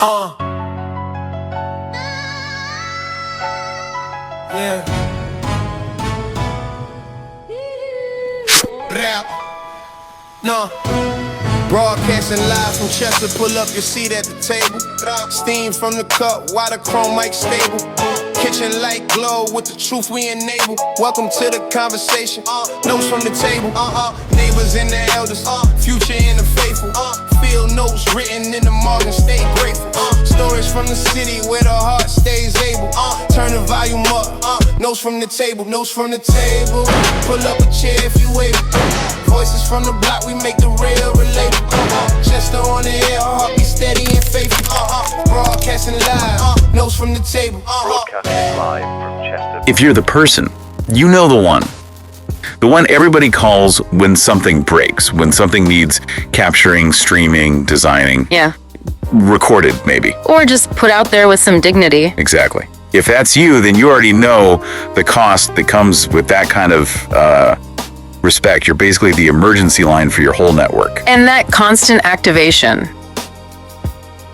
Yeah. Rap. No. Broadcasting live from Chester, pull up your seat at the table. Steam from the cup, while the chrome mic stable. Kitchen light glow with the truth we enable. Welcome to the conversation. Notes from the table. Neighbors and the elders. Future and the faithful. Field notes written in the Morgan State grateful. Stories from the city where the heart stays able. Turn the volume up. Notes from the table. Notes from the table. Pull up a chair if you able. Voices from the block, we make the real relatable. Chester on the air, heart be steady and faithful. Broadcasting live, notes from the table. Broadcasting live from Chester. If you're the person, you know the one. The one everybody calls when something breaks, when something needs capturing, streaming, designing. Yeah. Recorded, maybe. Or just put out there with some dignity. Exactly. If that's you, then you already know the cost that comes with that kind of respect. You're basically the emergency line for your whole network. And that constant activation,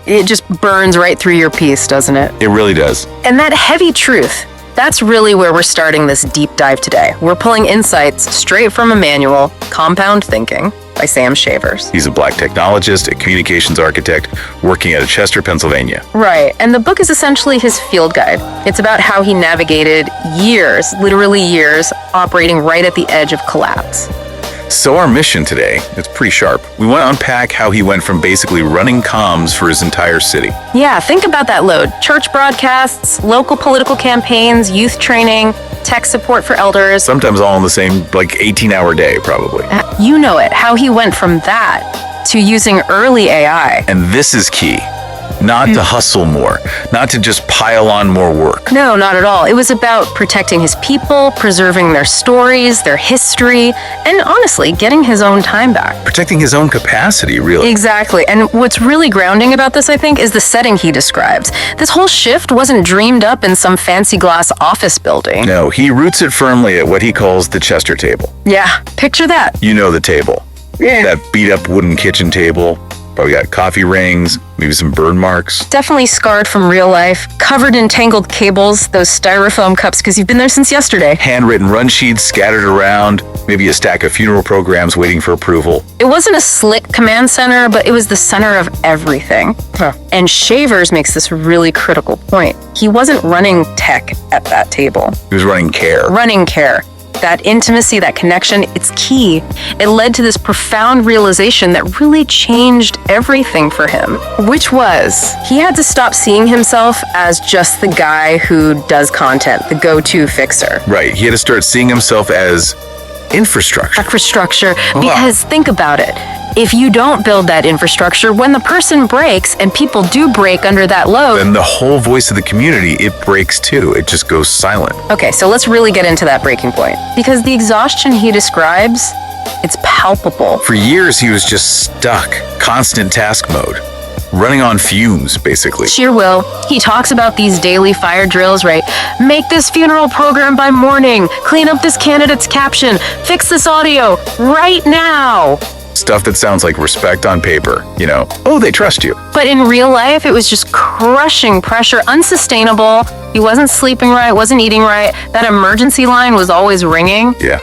it just burns right through your piece, doesn't it? It really does. And that heavy truth, that's really where we're starting this deep dive today. We're pulling insights straight from a manual, Compound Thinking, by Sam Shavers. He's a Black technologist, a communications architect, working out of Chester, Pennsylvania. Right, and the book is essentially his field guide. It's about how he navigated years, literally years, operating right at the edge of collapse. So our mission today, it's pretty sharp. We want to unpack how he went from basically running comms for his entire city. Yeah, think about that load. Church broadcasts, local political campaigns, youth training, tech support for elders. Sometimes all in the same, 18-hour day, probably. You know it, how he went from that to using early AI. And this is key. Not to hustle more, not to just pile on more work. No, not at all. It was about protecting his people, preserving their stories, their history, and honestly, getting his own time back. Protecting his own capacity, really. Exactly. And what's really grounding about this, I think, is the setting he describes. This whole shift wasn't dreamed up in some fancy glass office building. No, he roots it firmly at what he calls the Chester table. Yeah, picture that. You know the table. Yeah. That beat-up wooden kitchen table. Probably got coffee rings, maybe some burn marks. Definitely scarred from real life, covered in tangled cables, those styrofoam cups, because you've been there since yesterday. Handwritten run sheets scattered around, maybe a stack of funeral programs waiting for approval. It wasn't a slick command center, but it was the center of everything. And Shavers makes this really critical point. He wasn't running tech at that table. He was running care. Running care. That intimacy, that connection, it's key. It led to this profound realization that really changed everything for him, which was he had to stop seeing himself as just the guy who does content, the go-to fixer. Right. He had to start seeing himself as infrastructure. Because think about it. If you don't build that infrastructure, when the person breaks, and people do break under that load, then the whole voice of the community, it breaks too. It just goes silent. Okay, so let's really get into that breaking point. Because the exhaustion he describes, it's palpable. For years, he was just stuck, constant task mode, running on fumes, basically. Sheer will. He talks about these daily fire drills, right? Make this funeral program by morning. Clean up this candidate's caption. Fix this audio right now. Stuff that sounds like respect on paper, oh, they trust you. But in real life, it was just crushing pressure, unsustainable. He wasn't sleeping right, wasn't eating right. That emergency line was always ringing. Yeah.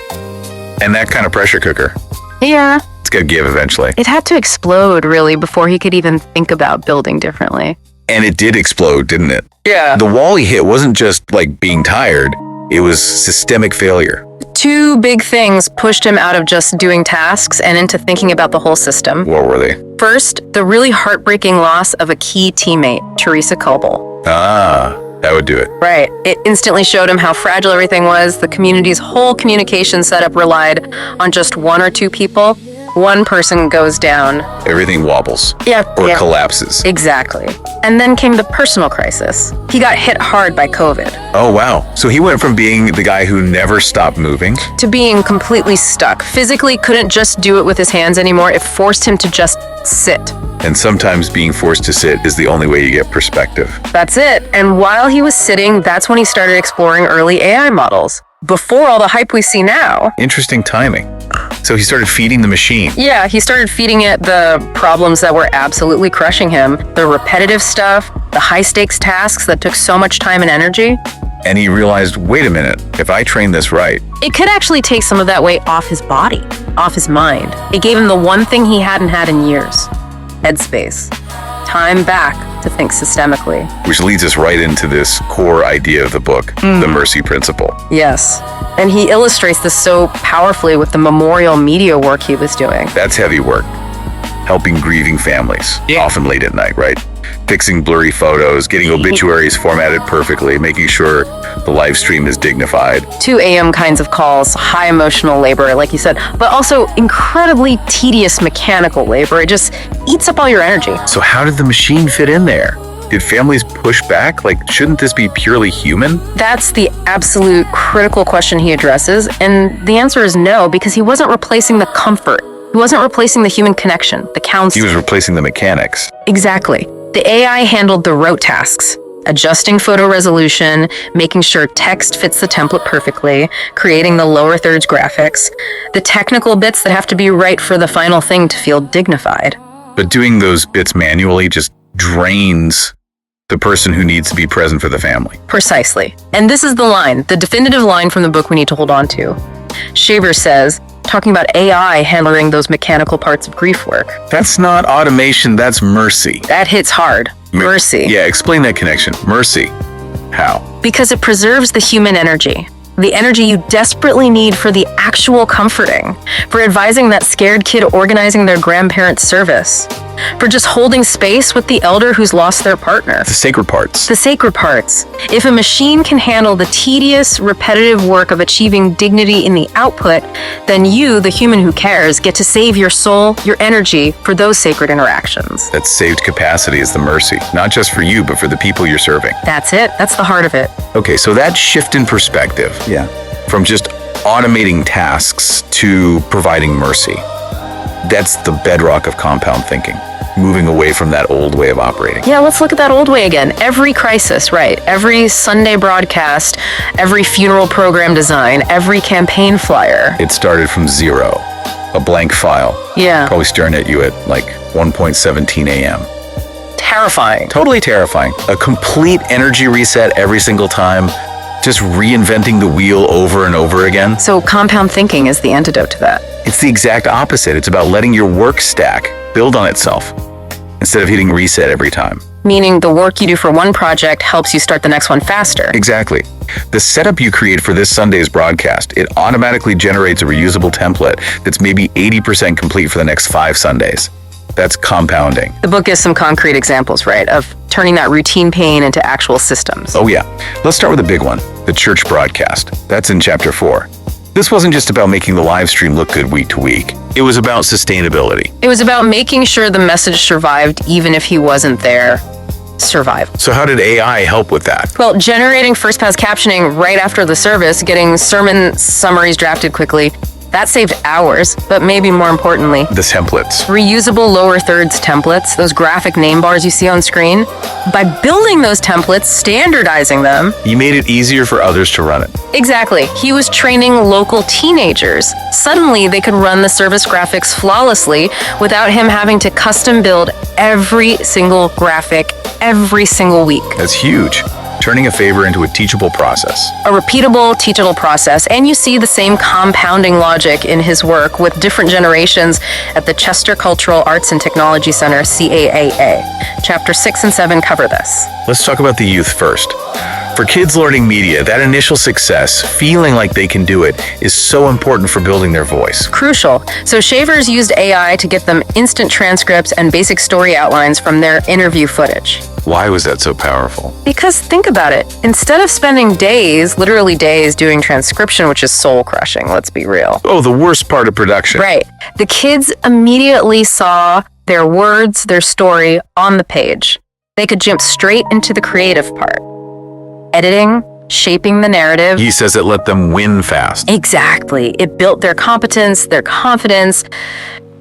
And that kind of pressure cooker. Yeah. It's gonna give eventually. It had to explode, really, before he could even think about building differently. And it did explode, didn't it? Yeah. The wall he hit wasn't just being tired, it was systemic failure. Two big things pushed him out of just doing tasks and into thinking about the whole system. What were they? First, the really heartbreaking loss of a key teammate, Teresa Coble. That would do it. Right. It instantly showed him how fragile everything was. The community's whole communication setup relied on just one or two people. One person goes down. Everything wobbles. Or collapses. Exactly. And then came the personal crisis. He got hit hard by COVID. Oh, wow. So he went from being the guy who never stopped moving to being completely stuck. Physically couldn't just do it with his hands anymore. It forced him to just sit. And sometimes being forced to sit is the only way you get perspective. That's it. And while he was sitting, that's when he started exploring early AI models. Before all the hype we see now. Interesting timing. So he started feeding the machine. Yeah, he started feeding it the problems that were absolutely crushing him, the repetitive stuff, the high-stakes tasks that took so much time and energy. And he realized, wait a minute, if I train this right, It could actually take some of that weight off his body, off his mind. It gave him the one thing he hadn't had in years: headspace. Time back to think systemically. which leads us right into this core idea of the book, the mercy principle. Yes. And he illustrates this so powerfully with the memorial media work he was doing. That's heavy work. Helping grieving families, often late at night, right? Fixing blurry photos, getting obituaries formatted perfectly, making sure the live stream is dignified. 2 a.m. kinds of calls, high emotional labor, like you said, but also incredibly tedious mechanical labor. It just eats up all your energy. So how did the machine fit in there? Did families push back? Like, shouldn't this be purely human? That's the absolute critical question he addresses, and the answer is no, because he wasn't replacing the comfort. He wasn't replacing the human connection, the He counsel. was replacing the mechanics. Exactly. The AI handled the rote tasks, adjusting photo resolution, making sure text fits the template perfectly, creating the lower thirds graphics, the technical bits that have to be right for the final thing to feel dignified. But doing those bits manually just drains the person who needs to be present for the family. Precisely. And this is the line, the definitive line from the book we need to hold on to. Shaver says, talking about AI handling those mechanical parts of grief work. That's not automation, that's mercy. That hits hard. Mercy. Yeah, explain that connection. Mercy. How? Because it preserves the human energy. The energy you desperately need for the actual comforting, for advising that scared kid organizing their grandparents' service, for just holding space with the elder who's lost their partner. The sacred parts. The sacred parts. If a machine can handle the tedious, repetitive work of achieving dignity in the output, then you, the human who cares, get to save your soul, your energy for those sacred interactions. That saved capacity is the mercy, not just for you, but for the people you're serving. That's it. That's the heart of it. Okay, so that shift in perspective, from just automating tasks to providing mercy, that's the bedrock of compound thinking, moving away from that old way of operating. Yeah, let's look at that old way again. Every crisis, right? Every Sunday broadcast, every funeral program design, every campaign flyer. It started from zero, a blank file, Yeah. probably staring at you at like 1:17 a.m. Terrifying. Totally terrifying. A complete energy reset every single time, just reinventing the wheel over and over again. So compound thinking is the antidote to that. It's the exact opposite. It's about letting your work stack build on itself instead of hitting reset every time. Meaning the work you do for one project helps you start the next one faster. Exactly. The setup you create for this Sunday's broadcast, it automatically generates a reusable template that's maybe 80% complete for the next 5 Sundays. That's compounding. The book gives some concrete examples, right, of turning that routine pain into actual systems. Oh yeah. Let's start with the big one, the church broadcast. That's in chapter 4. This wasn't just about making the live stream look good week to week. It was about sustainability. It was about making sure the message survived even if he wasn't there. Survival. So how did AI help with that? Well, generating first pass captioning right after the service, getting sermon summaries drafted quickly, that saved hours, but maybe more importantly, The templates. reusable lower thirds templates, those graphic name bars you see on screen. By building those templates, standardizing them, You made it easier for others to run it. exactly, he was training local teenagers. Suddenly, they could run the service graphics flawlessly without him having to custom build every single graphic every single week. That's huge. Turning a favor into a teachable process. A repeatable, teachable process, and you see the same compounding logic in his work with different generations at the Chester Cultural Arts and Technology Center, CAAA. Chapter 6 and 7 cover this. Let's talk about the youth first. For kids learning media, that initial success, feeling like they can do it, is so important for building their voice. Crucial. So Shavers used AI to get them instant transcripts and basic story outlines from their interview footage. Why was that so powerful? Because think about it. Instead of spending days, literally days, doing transcription, which is soul-crushing, let's be real. Oh, the worst part of production. Right. The kids immediately saw their words, their story on the page. They could jump straight into the creative part. Editing, shaping the narrative. He says it let them win fast. Exactly. It built their competence, their confidence.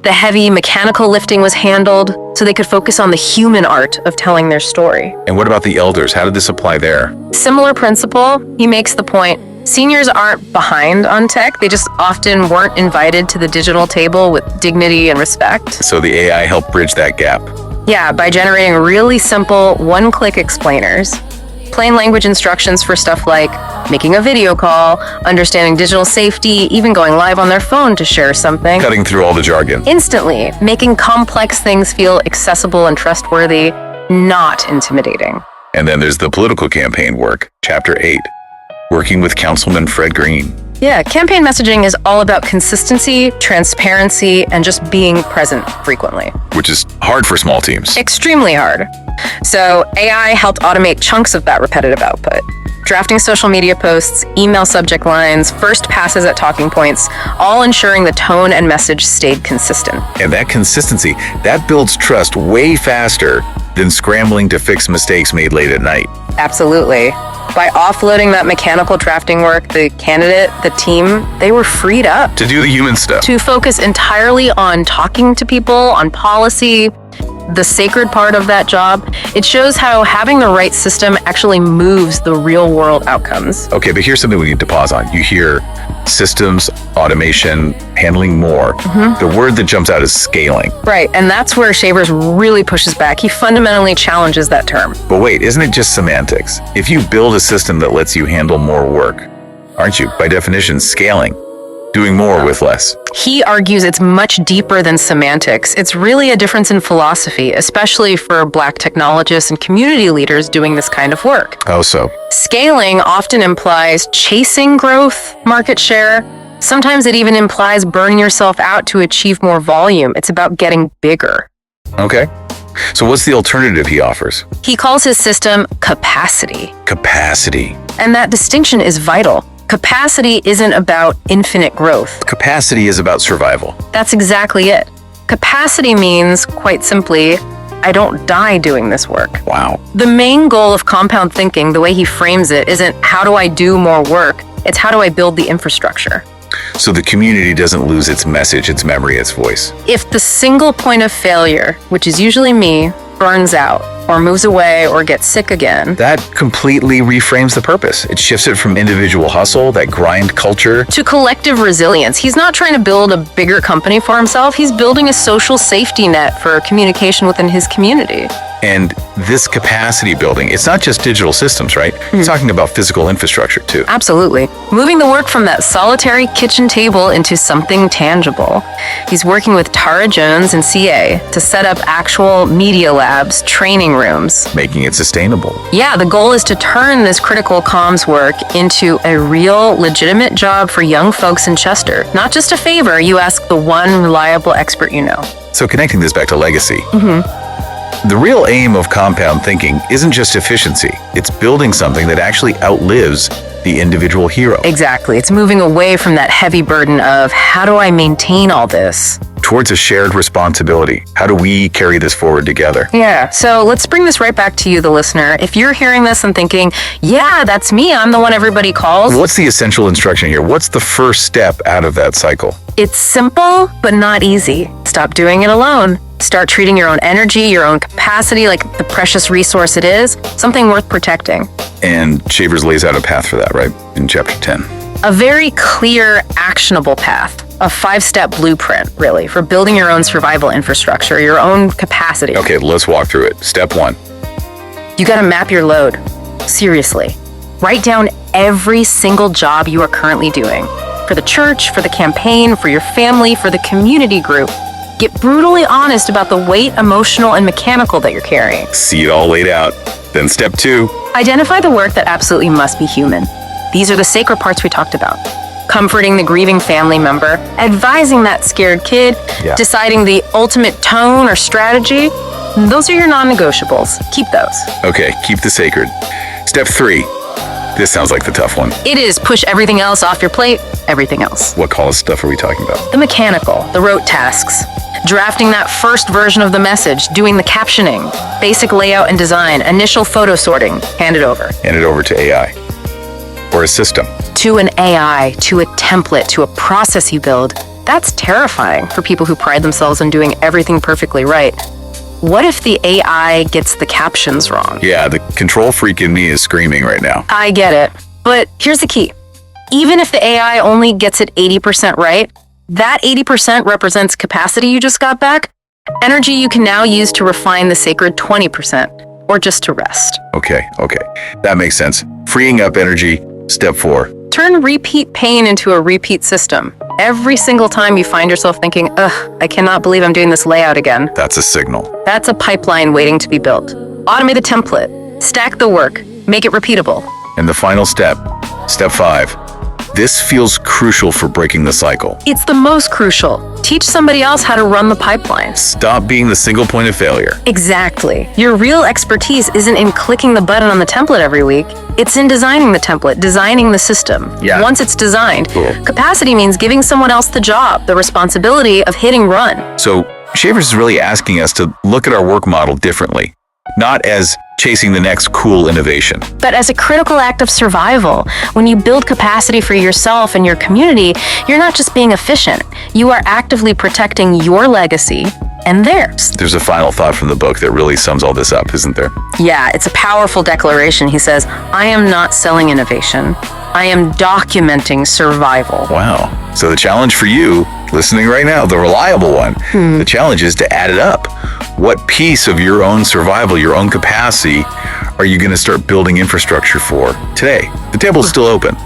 The heavy mechanical lifting was handled so they could focus on the human art of telling their story. And what about the elders? How did this apply there? Similar principle, he makes the point, Seniors aren't behind on tech. They just often weren't invited to the digital table with dignity and respect. So the AI helped bridge that gap. Yeah, by generating really simple one-click explainers. Plain language instructions for stuff like making a video call, understanding digital safety, even going live on their phone to share something. Cutting through all the jargon. Instantly, making complex things feel accessible and trustworthy, not intimidating. And then there's the political campaign work, Chapter 8, working with Councilman Fred Green. Yeah, campaign messaging is all about consistency, transparency, and just being present frequently. Which is hard for small teams. Extremely hard. So AI helped automate chunks of that repetitive output. Drafting social media posts, email subject lines, first passes at talking points, all ensuring the tone and message stayed consistent. And that consistency, that builds trust way faster than scrambling to fix mistakes made late at night. Absolutely. By offloading that mechanical drafting work, the candidate, the team, they were freed up To do the human stuff. to focus entirely on talking to people, on policy, the sacred part of that job. It shows how having the right system actually moves the real world outcomes. Okay, but here's something we need to pause on. You hear systems, automation, handling more. The word that jumps out is scaling. Right, and that's where Shavers really pushes back. He fundamentally challenges that term. But wait, isn't it just semantics? If you build a system that lets you handle more work, aren't you, by definition, scaling? Doing more with less. He argues it's much deeper than semantics. It's really a difference in philosophy, especially for Black technologists and community leaders doing this kind of work. Oh, so. Scaling often implies chasing growth, market share. Sometimes it even implies burning yourself out to achieve more volume. It's about getting bigger. Okay. So what's the alternative he offers? He calls his system capacity. Capacity. And that distinction is vital. Capacity isn't about infinite growth. Capacity is about survival. That's exactly it. Capacity means, quite simply, I don't die doing this work. Wow. The main goal of compound thinking, the way he frames it, isn't how do I do more work? It's how do I build the infrastructure? So the community doesn't lose its message, its memory, its voice. If the single point of failure, which is usually me, burns out, or moves away, or gets sick again, That completely reframes the purpose. It shifts it from individual hustle, that grind culture. to collective resilience. He's not trying to build a bigger company for himself. He's building a social safety net for communication within his community. And this capacity building, it's not just digital systems, right? You're talking about physical infrastructure too. Absolutely. Moving the work from that solitary kitchen table into something tangible. He's working with Tara Jones and CA to set up actual media labs, training rooms. Making it sustainable. Yeah, the goal is to turn this critical comms work into a real, legitimate job for young folks in Chester. Not just a favor you ask the one reliable expert you know. So connecting this back to legacy. The real aim of compound thinking isn't just efficiency. It's building something that actually outlives the individual hero. Exactly. It's moving away from that heavy burden of how do I maintain all this? Towards a shared responsibility. How do we carry this forward together? Yeah, so let's bring this right back to you, the listener. If you're hearing this and thinking, yeah, that's me, I'm the one everybody calls. What's the essential instruction here? What's the first step out of that cycle? It's simple, but not easy. Stop doing it alone. Start treating your own energy, your own capacity like the precious resource it is, something worth protecting. And Shavers lays out a path for that, right? In chapter 10. A very clear, actionable path. A 5-step blueprint, really, for building your own survival infrastructure, your own capacity. Okay, let's walk through it. Step 1. You gotta map your load. Seriously. Write down every single job you are currently doing. For the church, for the campaign, for your family, for the community group. Get brutally honest about the weight, emotional, and mechanical that you're carrying. See it all laid out. Then step 2. Identify the work that absolutely must be human. These are the sacred parts we talked about. Comforting the grieving family member, advising that scared kid, Yeah. deciding the ultimate tone or strategy. Those are your non-negotiables. Keep those. Okay, keep the sacred. Step 3. This sounds like the tough one. It is push everything else off your plate, everything else. What call stuff are we talking about? The mechanical, the rote tasks. Drafting that first version of the message, doing the captioning, basic layout and design, initial photo sorting, hand it over. Hand it over to AI. Or a system. To an AI, to a template, to a process you build. That's terrifying for people who pride themselves on doing everything perfectly right. What if the AI gets the captions wrong? Yeah, the control freak in me is screaming right now. I get it, but here's the key. Even if the AI only gets it 80% right, that 80% represents capacity you just got back, energy you can now use to refine the sacred 20%, or just to rest. Okay. That makes sense. Freeing up energy, step 4. Turn repeat pain into a repeat system. Every single time you find yourself thinking, ugh, I cannot believe I'm doing this layout again. That's a signal. That's a pipeline waiting to be built. Automate the template, stack the work, make it repeatable. And the final step, step 5. This feels crucial for breaking the cycle. It's the most crucial. Teach somebody else how to run the pipeline. Stop being the single point of failure. Exactly. Your real expertise isn't in clicking the button on the template every week. It's in designing the template, designing the system. Yeah. Once it's designed, Cool. Capacity means giving someone else the job, the responsibility of hitting run. So Shavers is really asking us to look at our work model differently, not as chasing the next cool innovation. But as a critical act of survival, when you build capacity for yourself and your community, you're not just being efficient. You are actively protecting your legacy and theirs. There's a final thought from the book that really sums all this up, isn't there? Yeah, it's a powerful declaration. He says, I am not selling innovation. I am documenting survival. Wow. So the challenge for you, listening right now, the reliable one, the challenge is to add it up. What piece of your own survival, your own capacity, are you going to start building infrastructure for today? The table's still open.